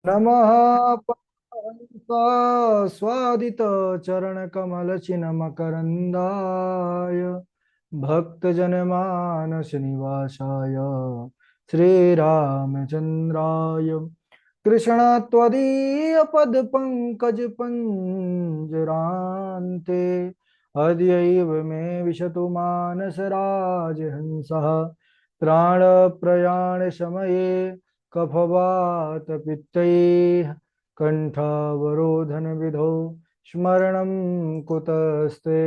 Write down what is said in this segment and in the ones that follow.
नमः परमहंस स्वादित चरण कमल चिन्मकरंदाय भक्तजनमानस निवासाय श्रीरामचंद्राय कृष्णत्वदीय पद पंकज पंजरान्ते अद्यैव मे विशतु मानस राजहंसः प्राणप्रयाण समये कफवातपित्तैः कण्ठावरोधनविधौ स्मरणं कुतस्ते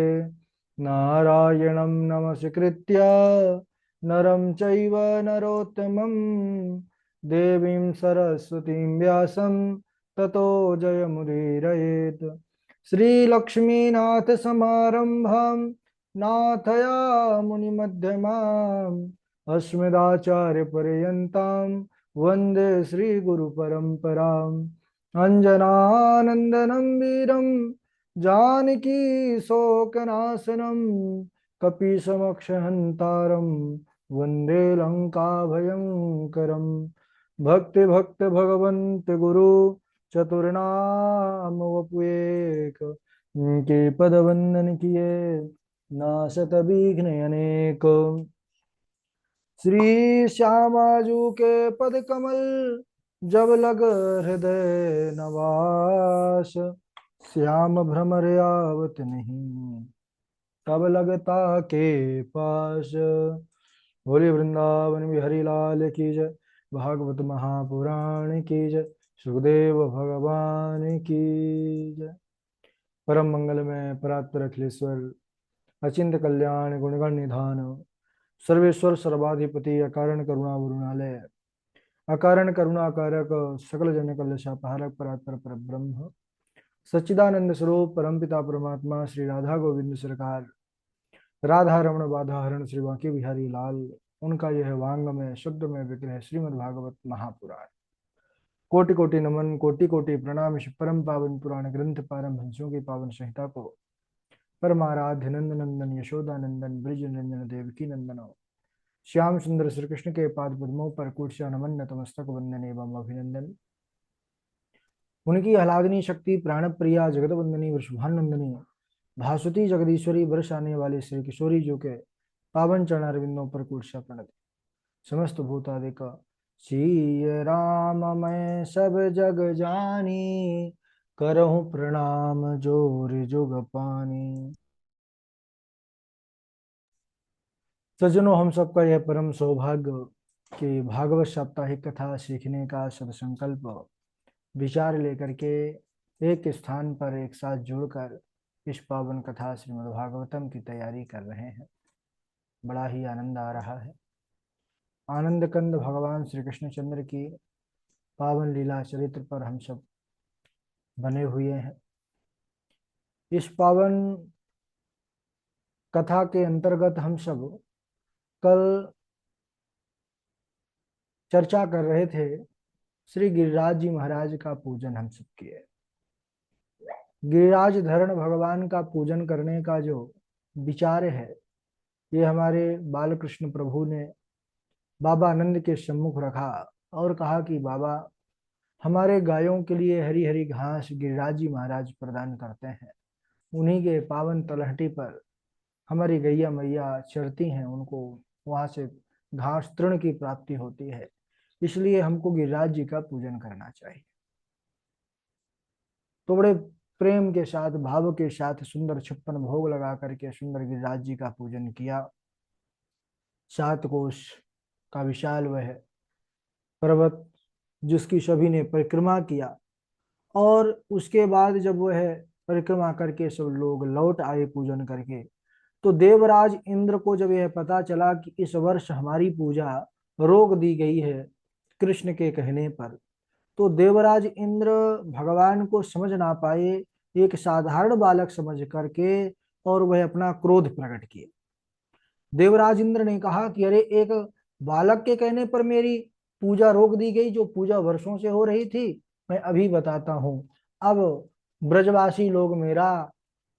नारायणं नमस्कृत्य नरं चैव नरोत्तमं देवीं सरस्वतीं व्यासं ततो जयमुदीरयेत् श्रीलक्ष्मीनाथसमारम्भां नाथया मुनिमध्यमाम् अस्मदाचार्यपर्यन्तां वन्दे श्रीगुरुपरम्पराम् अञ्जनानन्दनं वीरं जानकी शोकनाशनं कपीशमक्षहन्तारं वन्दे लङ्काभयङ्करम् भक्ति भगवन्त गुरु चतुर्नाम वपुएक के पद वंदन किए नासत विघ्न अनेक श्री श्यामाजू के पद कमल जब लग हृदय नवास श्याम भ्रमर आवत नहीं तब लगता के पास। बोले वृंदावन बिहारी लाल की जय, भागवत महापुराण की जय, सुखदेव भगवान की जय। परम मंगल में परात्पर अखिलेश्वर अचिंत कल्याण गुणगण निधान सर्वेश्वर सर्वाधिपति अकारण करुणा वरुणालय अकारण करुणा कारक सकल जन कलशापहारक परात्पर पर ब्रह्म सच्चिदानंद स्वरूप परमपिता परमात्मा श्री राधा गोविंद सरकार राधा रमण बाधा हरण श्री बांके बिहारी लाल उनका यह वांग में शुद्ध में विग्रह श्रीमद् भागवत महापुराण कोटि कोटि नमन कोटि कोटि प्रणाम इस परम पावन पुराण ग्रंथ पारमहंसों की पावन संहिता को परमाराध्य नंद नंदन यशोदा नंदन ब्रिज नंदन देवकी नंदन श्याम सुंदर श्री कृष्ण के पाद पद्मों पर कुर्सिया नमन नतमस्तक वंदन एवं अभिनंदन। उनकी आह्लादनी शक्ति प्राण प्रिया जगत वंदनी वृषभानंदनी भासुती जगदीश्वरी वर्ष आने वाले श्री किशोरी जो के पावन चरणारविंदों पर कुर्सिया प्रणति समस्त भूतादिक सीय राम मैं सब जग जानी करहूँ प्रणाम जोर जुग पानी। सज्जनों, हम सबका यह परम सौभाग्य कि भागवत साप्ताहिक कथा सीखने का सदसंकल्प विचार लेकर के एक स्थान पर एक साथ जुड़कर इस पावन कथा श्रीमद् भागवतम की तैयारी कर रहे हैं। बड़ा ही आनंद आ रहा है। आनंद कंद भगवान श्री कृष्णचंद्र की पावन लीला चरित्र पर हम सब बने हुए हैं। इस पावन कथा के अंतर्गत हम सब कल चर्चा कर रहे थे श्री गिरिराज जी महाराज का पूजन हम सब किए। गिरिराज धरण भगवान का पूजन करने का जो विचार है ये हमारे बालकृष्ण प्रभु ने बाबा आनंद के सम्मुख रखा और कहा कि बाबा, हमारे गायों के लिए हरी हरी घास गिरिराज जी महाराज प्रदान करते हैं। उन्हीं के पावन तलहटी पर हमारी गैया मैया चरती हैं, उनको वहां से घास तृण की प्राप्ति होती है, इसलिए हमको गिरिराज जी का पूजन करना चाहिए। तो बड़े प्रेम के साथ भाव के साथ सुंदर 56 भोग लगा करके सुंदर गिरिराज जी का पूजन किया। 7 कोस का विशाल वह पर्वत जिसकी सभी ने परिक्रमा किया और उसके बाद जब वह परिक्रमा करके सब लोग लौट आए पूजन करके, तो देवराज इंद्र को जब यह पता चला कि इस वर्ष हमारी पूजा रोक दी गई है कृष्ण के कहने पर, तो देवराज इंद्र भगवान को समझ ना पाए, एक साधारण बालक समझ करके और वह अपना क्रोध प्रकट किए। देवराज इंद्र ने कहा कि अरे, एक बालक के कहने पर मेरी पूजा रोक दी गई, जो पूजा वर्षों से हो रही थी। मैं अभी बताता हूं, अब ब्रजवासी लोग मेरा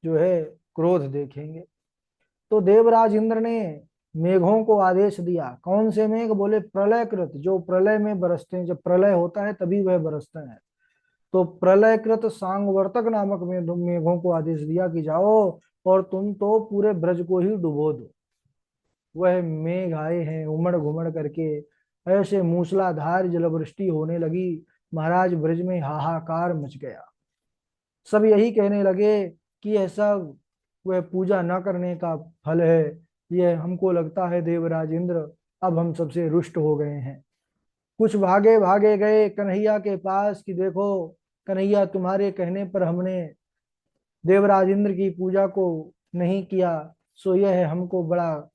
जो है क्रोध देखेंगे। तो देवराज इंद्र ने मेघों को आदेश दिया। कौन से मेघ? बोले प्रलयकृत, जो प्रलय में बरसते हैं, जब प्रलय होता है तभी वह बरसते हैं। तो प्रलयकृत सांगवर्तक नामक मेघों को आदेश दिया कि जाओ और तुम तो पूरे ब्रज को ही डुबो दो। वह मेघ आए हैं उमड़ घुमड़ करके, ऐसे मूसलाधार जलवृष्टि होने लगी, महाराज ब्रज में हाहाकार मच गया। सब यही कहने लगे कि यह सब वह पूजा न करने का फल है। यह हमको लगता है देवराज इंद्र अब हम सबसे रुष्ट हो गए हैं। कुछ भागे भागे गए कन्हैया के पास कि देखो कन्हैया, तुम्हारे कहने पर हमने देवराज इंद्र की पूजा को नहीं किया, सो यह हमको बड़ा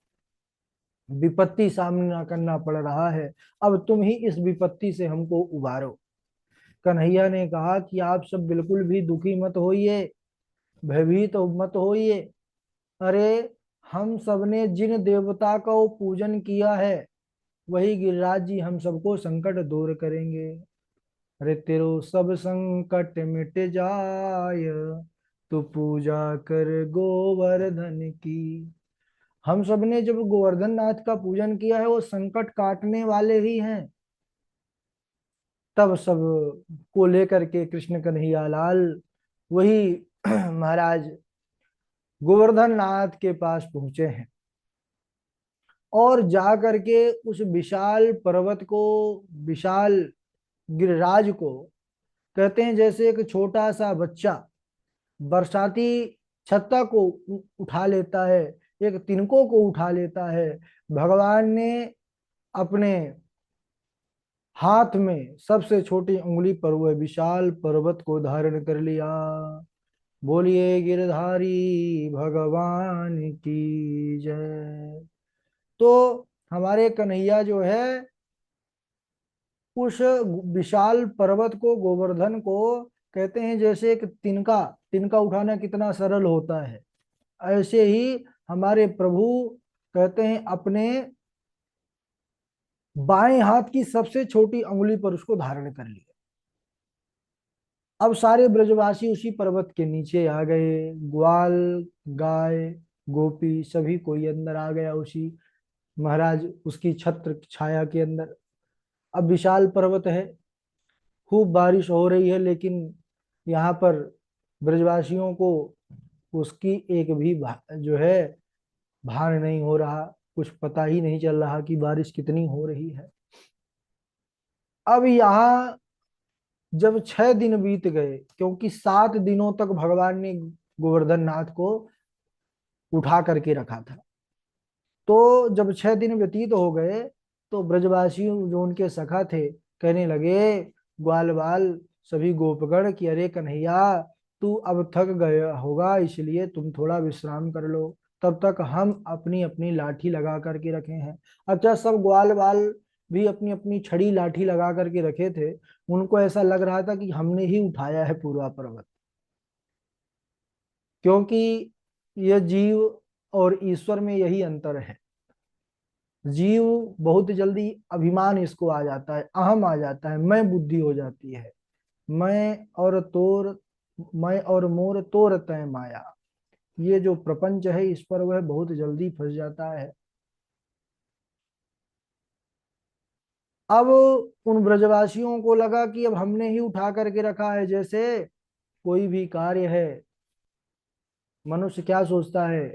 विपत्ति सामना करना पड़ रहा है। अब तुम ही इस विपत्ति से हमको उबारो। कन्हैया ने कहा कि आप सब बिल्कुल भी दुखी मत होइए, भयभीत तो मत होइए। अरे, हम सबने जिन देवता का वो पूजन किया है वही गिरिराज जी हम सबको संकट दूर करेंगे। अरे तेरो सब संकट मिट जाय, तू पूजा कर गोवर्धन की। हम सबने जब गोवर्धन नाथ का पूजन किया है, वो संकट काटने वाले ही हैं। तब सब को लेकर के कृष्ण कन्हैया लाल वही महाराज गोवर्धन नाथ के पास पहुंचे हैं और जा करके उस विशाल पर्वत को, विशाल गिरिराज को, कहते हैं जैसे एक छोटा सा बच्चा बरसाती छत्ता को उठा लेता है, एक तिनकों को उठा लेता है। भगवान ने अपने हाथ में सबसे छोटी उंगली पर वह विशाल पर्वत को धारण कर लिया। बोलिए गिरधारी भगवान की जय। तो हमारे कन्हैया जो है उस विशाल पर्वत को, गोवर्धन को, कहते हैं जैसे एक तिनका, तिनका उठाना कितना सरल होता है, ऐसे ही हमारे प्रभु कहते हैं अपने बाएं हाथ की सबसे छोटी अंगुली पर उसको धारण कर लिया। अब सारे ब्रजवासी उसी पर्वत के नीचे आ गए, ग्वाल, गाय, गोपी सभी कोई अंदर आ गया उसी महाराज उसकी छत्र छाया के अंदर। अब विशाल पर्वत है, खूब बारिश हो रही है, लेकिन यहाँ पर ब्रजवासियों को उसकी एक भी जो है भार नहीं हो रहा, कुछ पता ही नहीं चल रहा कि बारिश कितनी हो रही है। अब यहाँ जब 6 दिन बीत गए, क्योंकि 7 दिनों तक भगवान ने गोवर्धन नाथ को उठा करके रखा था, तो जब 6 दिन व्यतीत हो गए तो ब्रजवासी जो उनके सखा थे कहने लगे, ग्वाल बाल सभी गोपगण की, अरे कन्हैया तू अब थक गया होगा इसलिए तुम थोड़ा विश्राम कर लो, तब तक हम अपनी अपनी लाठी लगा करके रखे हैं। अच्छा, सब ग्वाल बाल भी अपनी अपनी छड़ी लाठी लगा करके रखे थे। उनको ऐसा लग रहा था कि हमने ही उठाया है पूरा पर्वत, क्योंकि यह जीव और ईश्वर में यही अंतर है। जीव बहुत जल्दी अभिमान इसको आ जाता है, अहम आ जाता है, मैं बुद्धि हो जाती है। मैं और तोर, मैं और मोर तोर तय माया, ये जो प्रपंच है इस पर वह बहुत जल्दी फंस जाता है। अब उन ब्रजवासियों को लगा कि अब हमने ही उठा करके रखा है। जैसे कोई भी कार्य है, मनुष्य क्या सोचता है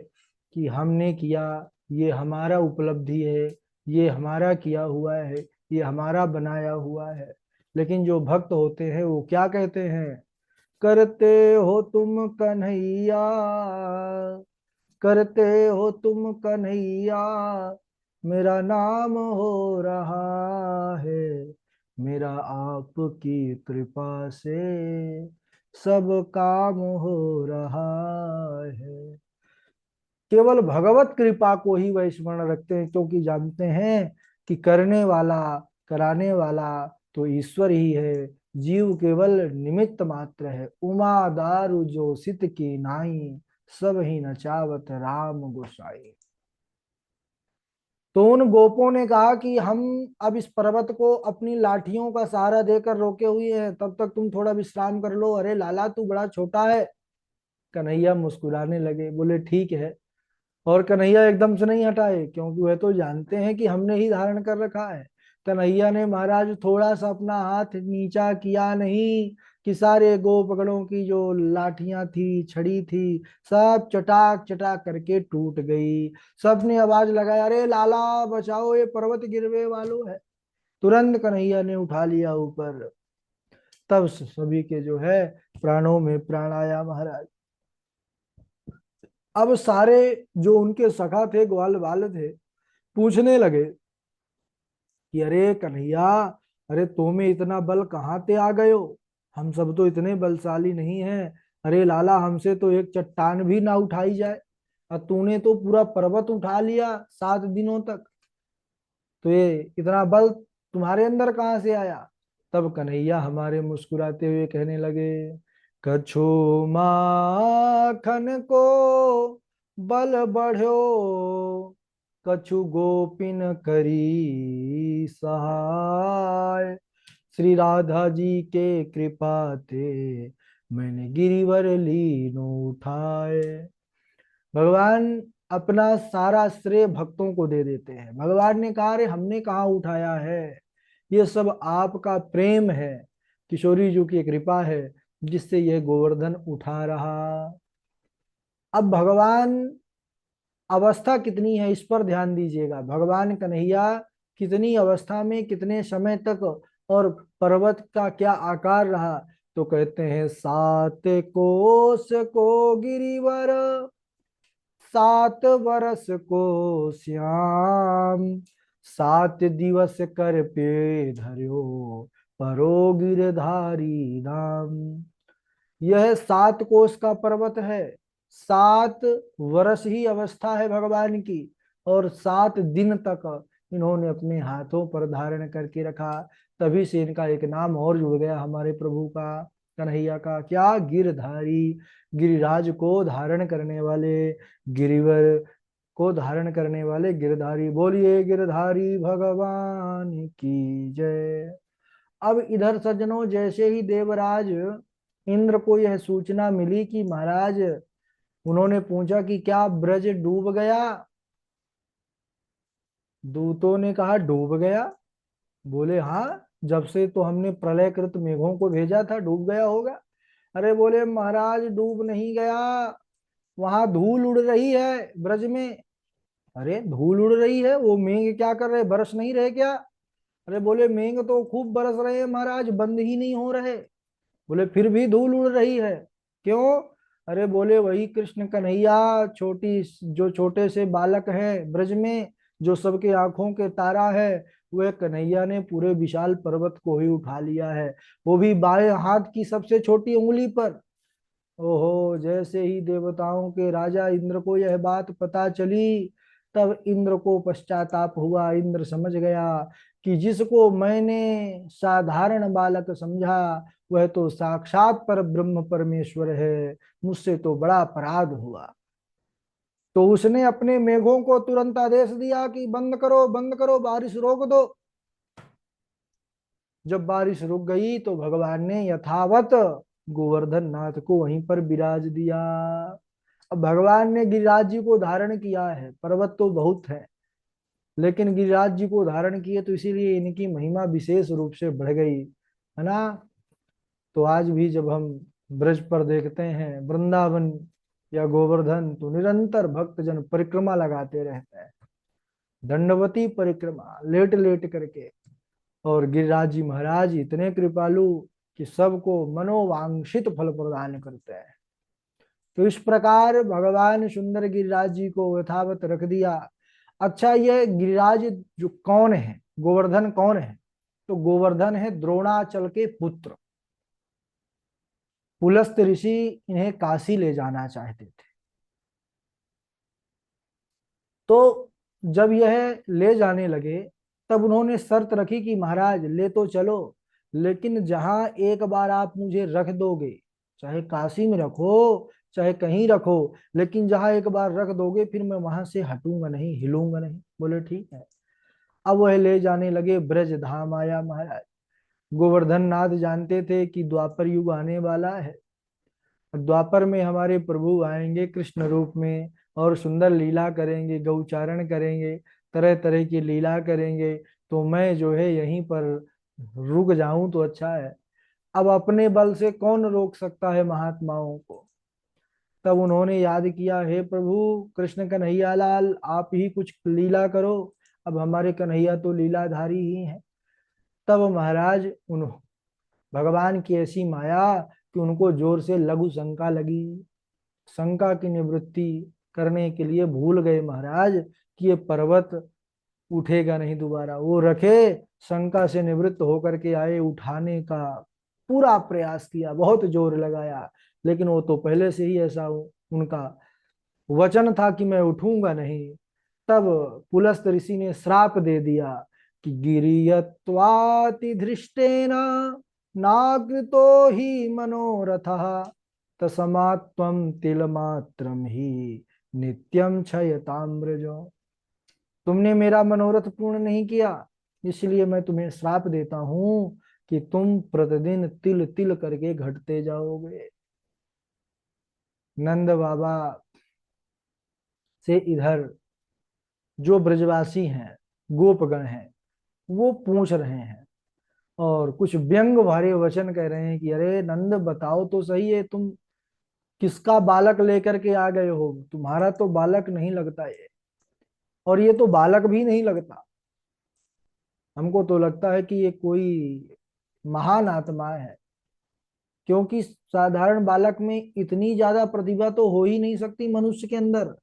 कि हमने किया, ये हमारा उपलब्धि है, ये हमारा किया हुआ है, ये हमारा बनाया हुआ है। लेकिन जो भक्त होते हैं वो क्या कहते हैं, करते हो तुम कन्हैया, करते हो तुम कन्हैया, मेरा नाम हो रहा है, मेरा आपकी कृपा से सब काम हो रहा है। केवल भगवत कृपा को ही वह स्मरण रखते हैं, क्योंकि जानते हैं कि करने वाला, कराने वाला तो ईश्वर ही है, जीव केवल निमित्त मात्र है। उमा दारु जो सित की नाई, सब ही नचावत राम गोसाई। तो उन गोपों ने कहा कि हम अब इस पर्वत को अपनी लाठियों का सहारा देकर रोके हुए हैं, तब तक तुम थोड़ा विश्राम कर लो। अरे लाला, तू बड़ा छोटा है। कन्हैया मुस्कुराने लगे, बोले ठीक है, और कन्हैया एकदम से नहीं हटाए, क्योंकि वह तो जानते हैं कि हमने ही धारण कर रखा है। कन्हैया ने महाराज थोड़ा सा अपना हाथ नीचा किया नहीं कि सारे गोपगणों की जो लाठियां थी, छड़ी थी, सब चटाक चटाक करके टूट गई। सबने आवाज लगाया, अरे लाला बचाओ, ये पर्वत गिरवे वालों है। तुरंत कन्हैया ने उठा लिया ऊपर। तब सभी के जो है प्राणों में प्राण आया महाराज। अब सारे जो उनके सखा थे, ग्वाल वाले थे, पूछने लगे कि अरे कन्हैया, अरे तुम्हें इतना बल कहाँ से आ गए हो? हम सब तो इतने बलशाली नहीं हैं। अरे लाला, हमसे तो एक चट्टान भी ना उठाई जाए, और तूने तो पूरा पर्वत उठा लिया 7 दिनों तक। तो ये इतना बल तुम्हारे अंदर कहाँ से आया? तब कन्हैया हमारे मुस्कुराते हुए कहने लगे, कछु माखन को बल बढ़्यो, कछु गोपिन करी सहाय। श्री राधा जी के कृपा थे, मैंने गिरिवर लीनो उठाए। भगवान अपना सारा श्रेय भक्तों को दे देते हैं। भगवान ने कहा, अरे हमने कहाँ उठाया है, ये सब आपका प्रेम है, किशोरी जी की कृपा है, जिससे यह गोवर्धन उठा रहा। अब भगवान अवस्था कितनी है इस पर ध्यान दीजिएगा। भगवान कन्हैया कितनी अवस्था में, कितने समय तक, और पर्वत का क्या आकार रहा। तो कहते हैं, 7 कोस को गिरिवर, 7 वर्ष को श्याम, 7 दिवस कर पे धर्यो, परो गिरधारी धाम। यह 7 कोस का पर्वत है। 7 वर्ष ही अवस्था है भगवान की, और 7 दिन तक इन्होंने अपने हाथों पर धारण करके रखा। तभी से इनका एक नाम और जुड़ गया हमारे प्रभु का, कन्हैया का। क्या? गिरधारी। गिरिराज को धारण करने वाले, गिरिवर को धारण करने वाले गिरधारी। बोलिए गिरधारी भगवान की जय। अब इधर सज्जनों, जैसे ही देवराज इंद्र को यह सूचना मिली कि महाराज, उन्होंने पूछा कि क्या ब्रज डूब गया? दूतों ने कहा, डूब गया? बोले हाँ, जब से तो हमने प्रलयकृत मेघों को भेजा था डूब गया होगा। अरे बोले महाराज, डूब नहीं गया, वहां धूल उड़ रही है ब्रज में। अरे धूल उड़ रही है, वो मेघ क्या कर रहे, बरस नहीं रहे क्या? अरे बोले मेघ तो खूब बरस रहे हैं महाराज, बंद ही नहीं हो रहे। बोले फिर भी धूल उड़ रही है, क्यों? अरे बोले वही कृष्ण कन्हैया, छोटी जो छोटे से बालक हैं ब्रज में, जो सबके आंखों के तारा है, वह कन्हैया ने पूरे विशाल पर्वत को ही उठा लिया है, वो भी बाएं हाथ की सबसे छोटी उंगली पर। ओहो, जैसे ही देवताओं के राजा इंद्र को यह बात पता चली, तब इंद्र को पश्चाताप हुआ। इंद्र समझ गया कि जिसको मैंने साधारण बालक समझा, वह तो साक्षात पर ब्रह्म परमेश्वर है, मुझसे तो बड़ा अपराध हुआ। तो उसने अपने मेघों को तुरंत आदेश दिया कि बंद करो, बंद करो, बारिश रोक दो। जब बारिश रुक गई तो भगवान ने यथावत गोवर्धन नाथ को वहीं पर विराज दिया। अब भगवान ने गिरिराज जी को धारण किया है, पर्वत तो बहुत है, लेकिन गिरिराज जी को धारण किए तो इसीलिए इनकी महिमा विशेष रूप से बढ़ गई, है ना। तो आज भी जब हम ब्रज पर देखते हैं वृंदावन या गोवर्धन, तो निरंतर भक्तजन परिक्रमा लगाते रहते हैं, दंडवती परिक्रमा, लेट लेट करके। और गिरिराज जी महाराज इतने कृपालु कि सबको मनोवांक्षित फल प्रदान करते हैं। तो इस प्रकार भगवान सुंदर गिरिराज जी को यथावत रख दिया। अच्छा, ये गिरिराज जो कौन है, गोवर्धन कौन है? तो गोवर्धन है द्रोणाचल के पुत्र। पुलस्त ऋषि इन्हें काशी ले जाना चाहते थे। तो जब यह ले जाने लगे, तब उन्होंने शर्त रखी कि महाराज ले तो चलो, लेकिन जहां एक बार आप मुझे रख दोगे, चाहे काशी में रखो, चाहे कहीं रखो, लेकिन जहां एक बार रख दोगे फिर मैं वहां से हटूंगा नहीं, हिलूंगा नहीं। बोले ठीक है। अब वह ले जाने लगे, ब्रज धाम आया महाराज। गोवर्धन नाथ जानते थे कि द्वापर युग आने वाला है, द्वापर में हमारे प्रभु आएंगे कृष्ण रूप में, और सुंदर लीला करेंगे, गौचारण करेंगे, तरह तरह की लीला करेंगे, तो मैं जो है यहीं पर रुक जाऊं तो अच्छा है। अब अपने बल से कौन रोक सकता है महात्माओं को। तब उन्होंने याद किया, हे प्रभु कृष्ण कन्हैया लाल, आप ही कुछ लीला करो, अब हमारे कन्हैया तो लीलाधारी ही हैं। तब महाराज उन भगवान की ऐसी माया कि उनको जोर से लघु शंका लगी। शंका की निवृत्ति करने के लिए भूल गए महाराज कि ये पर्वत उठेगा नहीं दोबारा। वो रखे, शंका से निवृत्त होकर के आए, उठाने का पूरा प्रयास किया, बहुत जोर लगाया, लेकिन वो तो पहले से ही ऐसा उनका वचन था कि मैं उठूंगा नहीं। तब पुलस्त ऋषि ने श्राप दे दिया कि गिरियत्वाति धृष्टेन नाकृतो ही मनोरथः तस्मात्त्वं तिलमात्रम ही नित्यम क्षयताम्रजो। तुमने मेरा मनोरथ पूर्ण नहीं किया, इसलिए मैं तुम्हें श्राप देता हूं कि तुम प्रतिदिन तिल तिल करके घटते जाओगे। नंद बाबा से इधर जो ब्रजवासी हैं, गोपगण हैं, वो पूछ रहे हैं और कुछ व्यंग भरे वचन कह रहे हैं कि अरे नंद बताओ तो सही है, तुम किसका बालक लेकर के आ गए हो, तुम्हारा तो बालक नहीं लगता ये, और ये तो बालक भी नहीं लगता, हमको तो लगता है कि ये कोई महान आत्मा है, क्योंकि साधारण बालक में इतनी ज्यादा प्रतिभा तो हो ही नहीं सकती मनुष्य के अंदर।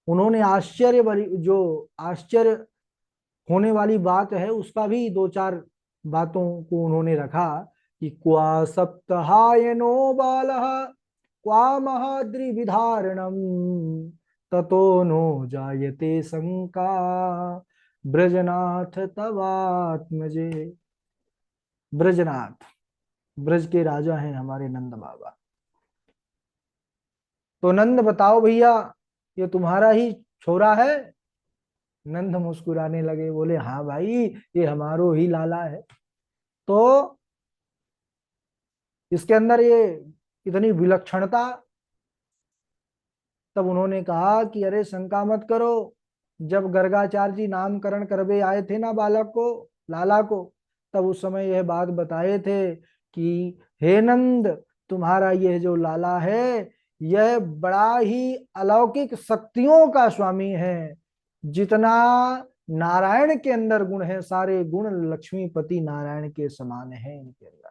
उन्होंने आश्चर्य वाली जो आश्चर्य होने वाली बात है उसका भी दो चार बातों को उन्होंने रखा कि क्वा सप्तहायनो बालः क्वा महाद्रिविधारणम ततो नो जायते शंका ब्रजनाथ तवात्मजे। ब्रजनाथ, ब्रज के राजा हैं हमारे नंद बाबा। तो नंद बताओ भैया, ये तुम्हारा ही छोरा है। नंद मुस्कुराने लगे, बोले हाँ भाई, ये हमारो ही लाला है। तो इसके अंदर ये इतनी विलक्षणता। तब उन्होंने कहा कि अरे शंका मत करो, जब गर्गाचार्य जी नामकरण करवे आए थे ना बालक को, लाला को, तब उस समय यह बात बताए थे कि हे नंद, तुम्हारा यह जो लाला है यह बड़ा ही अलौकिक शक्तियों का स्वामी है। जितना नारायण के अंदर गुण है, सारे गुण लक्ष्मीपति नारायण के समान है इनके अंदर।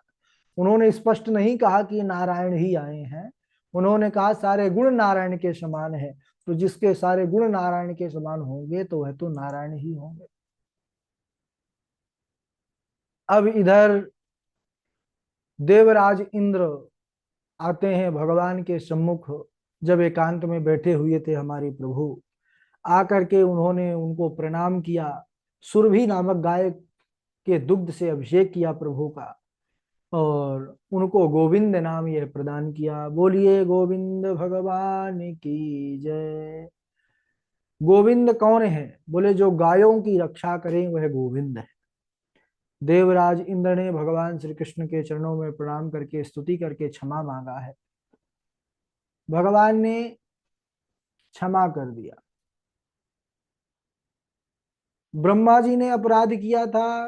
उन्होंने स्पष्ट नहीं कहा कि नारायण ही आए हैं, उन्होंने कहा सारे गुण नारायण के समान है। तो जिसके सारे गुण नारायण के समान होंगे तो वह तो नारायण ही होंगे। अब इधर देवराज इंद्र आते हैं भगवान के सम्मुख। जब एकांत में बैठे हुए थे हमारे प्रभु, आकर के उन्होंने उनको प्रणाम किया, सुरभि नामक गाय के दुग्ध से अभिषेक किया प्रभु का, और उनको गोविंद नाम यह प्रदान किया। बोलिए गोविंद भगवान की जय। गोविंद कौन है? बोले जो गायों की रक्षा करें वह गोविंद है। देवराज इंद्र ने भगवान श्री कृष्ण के चरणों में प्रणाम करके स्तुति करके क्षमा मांगा है। भगवान ने क्षमा कर दिया। ब्रह्मा जी ने अपराध किया था,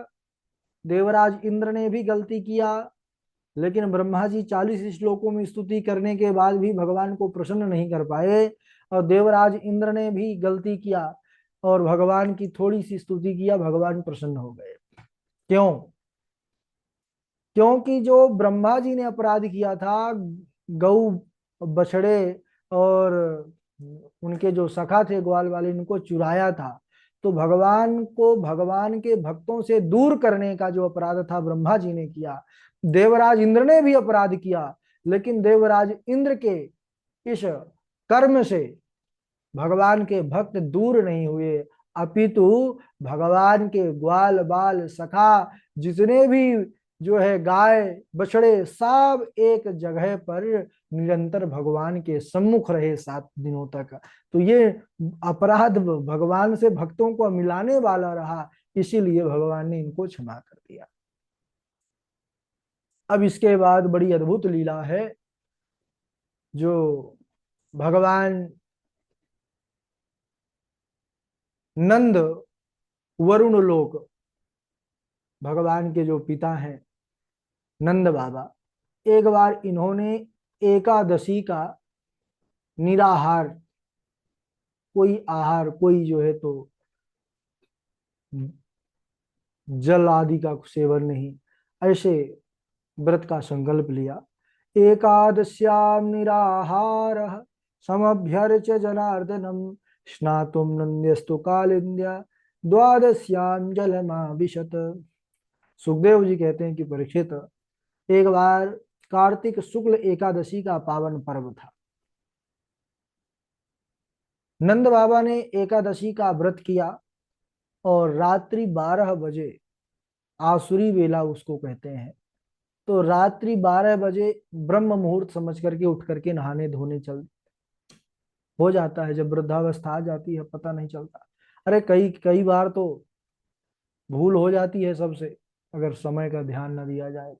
देवराज इंद्र ने भी गलती किया, लेकिन ब्रह्मा जी 40 श्लोकों में स्तुति करने के बाद भी भगवान को प्रसन्न नहीं कर पाए, और देवराज इंद्र ने भी गलती किया और भगवान की थोड़ी सी स्तुति किया, भगवान प्रसन्न हो गए। क्यों? क्योंकि जो ब्रह्मा जी ने अपराध किया था, गौ बछड़े और उनके जो सखा थे ग्वाल वाले, इनको चुराया था, तो भगवान को भगवान के भक्तों से दूर करने का जो अपराध था ब्रह्मा जी ने किया। देवराज इंद्र ने भी अपराध किया, लेकिन देवराज इंद्र के इस कर्म से भगवान के भक्त दूर नहीं हुए, अपितु भगवान के ग्वाल बाल सखा जितने भी जो है गाय बछड़े, सब एक जगह पर निरंतर भगवान के सम्मुख रहे 7 दिनों तक। तो ये अपराध भगवान से भक्तों को मिलाने वाला रहा, इसीलिए भगवान ने इनको क्षमा कर दिया। अब इसके बाद बड़ी अद्भुत लीला है जो भगवान नंद वरुण लोक, भगवान के जो पिता हैं नंद बाबा, एक बार इन्होंने एकादशी का निराहार, कोई आहार, कोई जो है तो जल आदि का सेवन नहीं, ऐसे व्रत का संकल्प लिया। एकादश्याम निराहार समभ्यर्च जनार्दनम स्नातुम नंद्यस्तु कालिंद्या द्वादश्याम जलमाविशत। सुखदेव जी कहते हैं कि परीक्षित, एक बार कार्तिक शुक्ल एकादशी का पावन पर्व था। नंद बाबा ने एकादशी का व्रत किया और रात्रि 12 बजे, आसुरी वेला उसको कहते हैं, तो रात्रि 12 बजे ब्रह्म मुहूर्त समझ करके उठ करके नहाने धोने चल हो जाता है। जब वृद्धावस्था आ जाती है पता नहीं चलता। अरे कई कई बार तो भूल हो जाती है सबसे, अगर समय का ध्यान न दिया जाए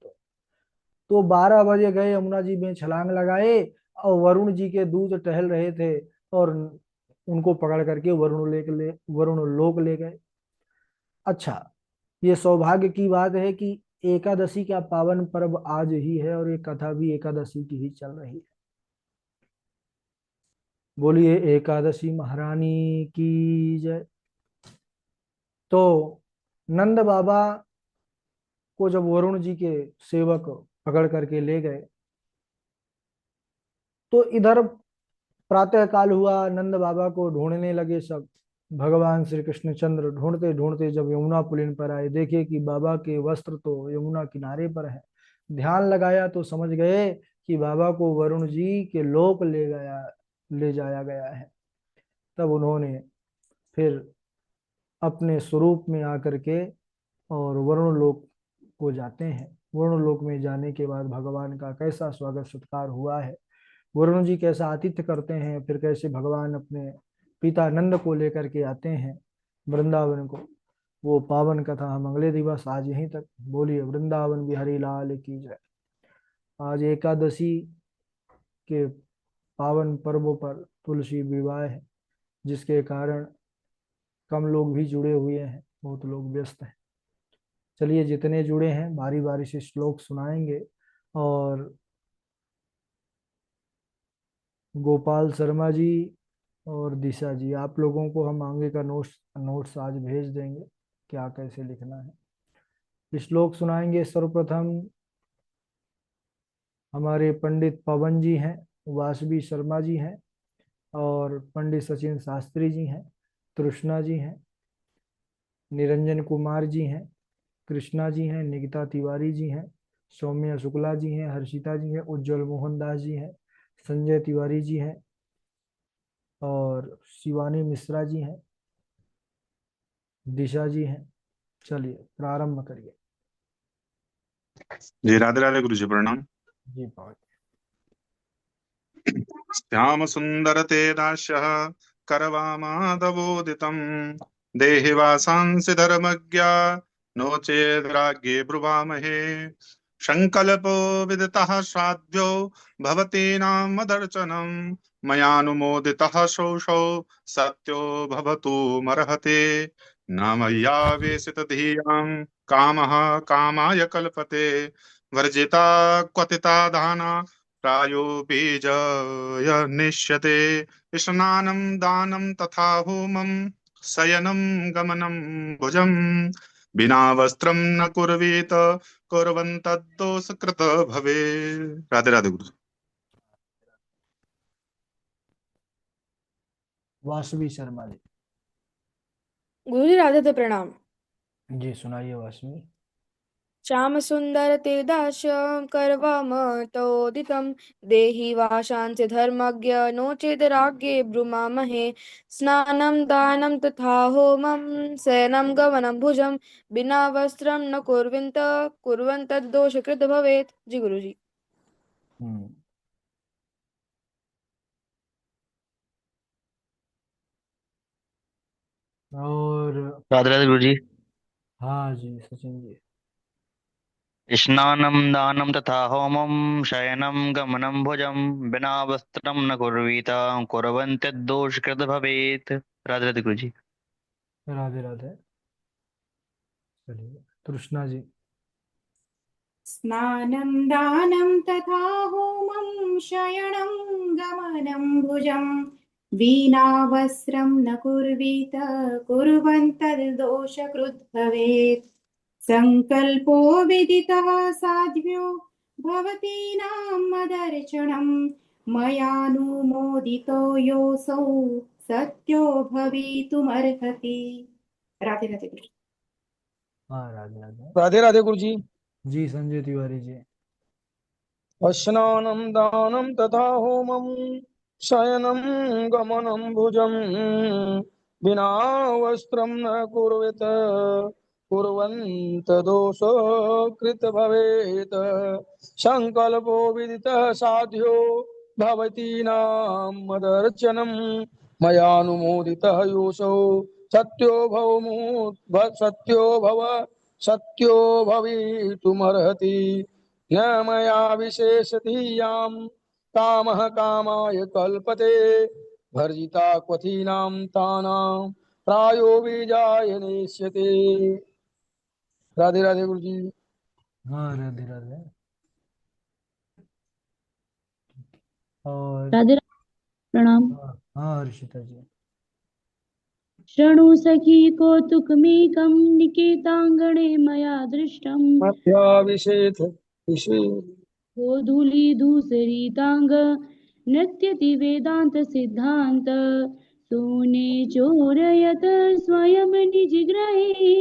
तो 12 बजे गए, यमुना जी में छलांग लगाए और वरुण जी के दूत टहल रहे थे और उनको पकड़ करके वरुण लोक ले गए। अच्छा, ये सौभाग्य की बात है कि एकादशी का पावन पर्व आज ही है और ये कथा भी एकादशी की ही चल रही है। बोलिए एकादशी महारानी की जय। तो नंद बाबा को जब वरुण जी के सेवक पकड़ करके ले गए, तो इधर प्रातः काल हुआ, नंद बाबा को ढूंढने लगे सब। भगवान श्री कृष्णचंद्र ढूंढते ढूंढते जब यमुना पुलिन पर आए, देखे कि बाबा के वस्त्र तो यमुना किनारे पर है। ध्यान लगाया तो समझ गए कि बाबा को वरुण जी के लोक ले जाया गया है। तब उन्होंने फिर अपने स्वरूप में आकर के और वरुण लोक को जाते हैं। वरुण लोक में जाने के बाद भगवान का कैसा स्वागत सत्कार हुआ है, वरुण जी कैसा आतिथ्य करते हैं, फिर कैसे भगवान अपने पिता नंद को लेकर के आते हैं वृंदावन को, वो पावन कथा हम अगले दिवस आज यहीं तक। बोलिए वृंदावन बिहारी लाल की जय। आज एकादशी के पावन पर्वों पर तुलसी विवाह है, जिसके कारण कम लोग भी जुड़े हुए हैं, बहुत लोग व्यस्त हैं। चलिए जितने जुड़े हैं बारी बारी से श्लोक सुनाएंगे। और गोपाल शर्मा जी और दिशा जी, आप लोगों को हम आगे का नोट्स आज भेज देंगे, क्या कैसे लिखना है। श्लोक सुनाएंगे सर्वप्रथम हमारे पंडित पवन जी हैं, वासवी शर्मा जी हैं, और पंडित सचिन शास्त्री जी हैं, तृष्णा जी हैं, निरंजन कुमार जी हैं, कृष्णा जी हैं, निकिता तिवारी जी हैं, सौम्या शुक्ला जी हैं, हर्षिता जी हैं, उज्जवल मोहन दास जी हैं, संजय तिवारी जी हैं, और शिवानी मिश्रा जी हैं, दिशा जी हैं। चलिए प्रारंभ करिए। जी राधे राधे गुरु जी प्रणाम। जी बहुत। श्याम सुंदर ते दास्यः करवामादवोदितम् देहि वासांसि धर्मज्ञा नो चेद्राज्ञे ब्रुवामहे संकल्पो विदितः श्राद्धो भवती नाम दर्शनम् मयानुमोदितः शोषो सत्यो भवतु मर्हते न मय्यावेशित धियां कामः कामाय कल्पते वर्जिता क्वथिता दाना प्रायो बीजय निश्यते स्नानं दानं तथा होमं शयनं गमनं भुजं बिना वस्त्रं न कुर्वीत कुर्वन्तद्दोषकृत भवे। राधे राधे गुरु। वासवी शर्मा जी। गुरु जी राधे ते प्रणाम। जी सुनाइए वासवी। श्याम सुंदर ते दाश करवम तोदितम देहि वाशांस्य धर्मज्ञ नो चेद राज्ञे ब्रूमामहे स्नानं दानं तथा होमं शयनं गमनं भुजं बिना वस्त्रं न कुर्वन्त दोषकृत भवेत्। जी गुरु जी। हम्म। और राधे राधे गुरु जी। हाँ जी सचिन जी। स्नानं दानं तथा होमं शयनं गमनं भुजं बिना वस्त्रं न कुर्वीत कुर्वन्त्यद्दोषकृत भवेत्। राधे राधे गुरु जी। राधे राधे। चलिए तृष्णा जी। स्नानं दानं तथा होमं शयनं गमनं भुजं वीणावस्त्रं न कुर्वीत कुर्वन्तर्दोषकृत् भवेत् सङ्कल्पो विदितः साध्व्यो भवतीनां मदर्चनं मयानुमोदितो योऽसौ सत्यो भवितुमर्हति। राधे राधे कृष्ण। हाँ राधे राधे। राधे राधे गुरु जी। जी संजय तिवारी जी। स्नानं दानं तथा होमं शयनं गमनं भुजं विना वस्त्रं न कुर्वेत कुर्वन्त दोषो कृत भवेत् संकल्पो विदितः साध्यो भवतीनां मदर्चनं मयानुमोदितः योऽसौ सत्यो सत्यो भवितुमर्हति न मया विशेषधियां कामः कामाय कल्पते भर्जिता क्वथीनां तानां प्रायो बीजाय नेष्यते। राधे राधे गुरु जी। हाँ राधे राधे। और राधे राधे प्रणाम। हाँ हाँ हर्षिता जी। शृणु सखी कौतुकमेकं निकेताङ्गणे मया दृष्टम्। मध्याविषेथ विषे गोधूलिधूसरिताङ्ग नृत्यति वेदान्तसिद्धान्त सूने चोरयत स्वयं निजग्रहे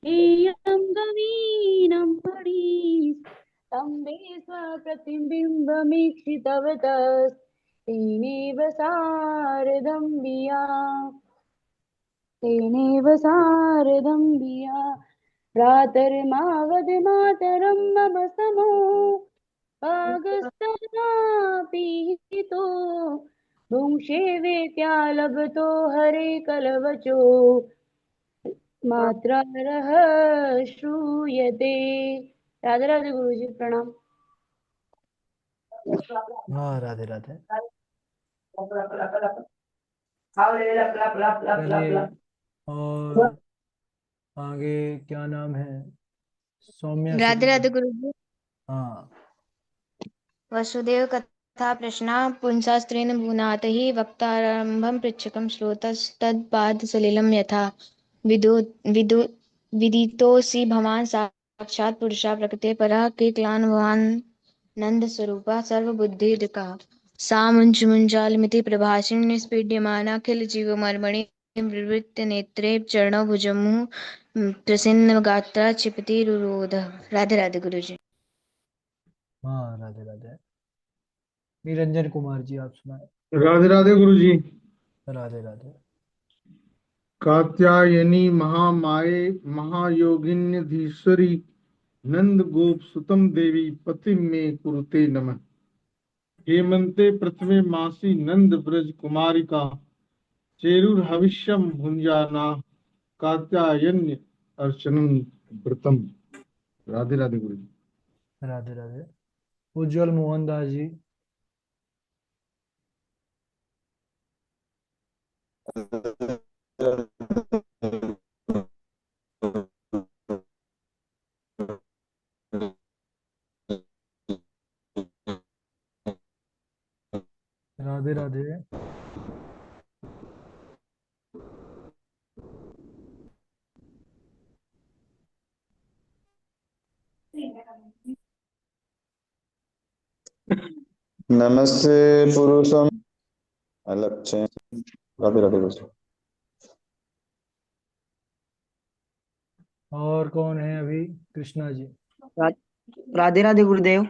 हेयं गवीनं पडि स्तम्भे स्वप्रतिबिम्बमीक्षितवतस्तेनेव सारदं धिया भ्रातर्मावद् मम समो भागस्तनापीहितो भुङ्क्षे वेत्यालभतो हरे कलवचो मात्रारः श्रूयते। राधे राधे गुरु जी प्रणाम। हाँ राधे राधे। चलिए और आगे क्या नाम है? सौम्या राधे सुंदर। राधे गुरु जी। हाँ वसुदेव कथा प्रश्ना पुंसास्त्रेण भुनात् हि वक्तारम्भं पृच्छकं श्रोतस्तत्पादसलिलं यथा विदु विदु विदितोऽसि भवान् साक्षात् पुरुषः प्रकृते परः केक्लान् सर्वबुद्धिदृक् सा मुञ्चालमिति प्रभाषिणी निष्पीड्यमानाखिलजीवमर्मणि विवृत्य नेत्रे चरणौ भुजमुः प्रसन्न गात्रा क्षिपति रुरोध। राधे राधे गुरु जी। हाँ राधे राधे। निरंजन कुमार जी आप सुनाए। राधे राधे गुरु जी। राधे राधे। कात्यायनी महामाये महायोगिन्यधीश्वरी नंद गोप सुतम देवी पति में कुरुते नमः। हेमंते प्रथमे मासी नंद ब्रज कुमारिका चेरुर हविष्यम भुंजाना कात्यायन्य अर्चनम व्रतम। राधे राधे गुरु जी। राधे राधे। उज्जवल मोहन दास जी। राधे राधे। नमस्ते पुरुषम लक्ष्य। राधे राधे गुरु। और कौन है अभी? कृष्णा जी। राधे राधे गुरुदेव।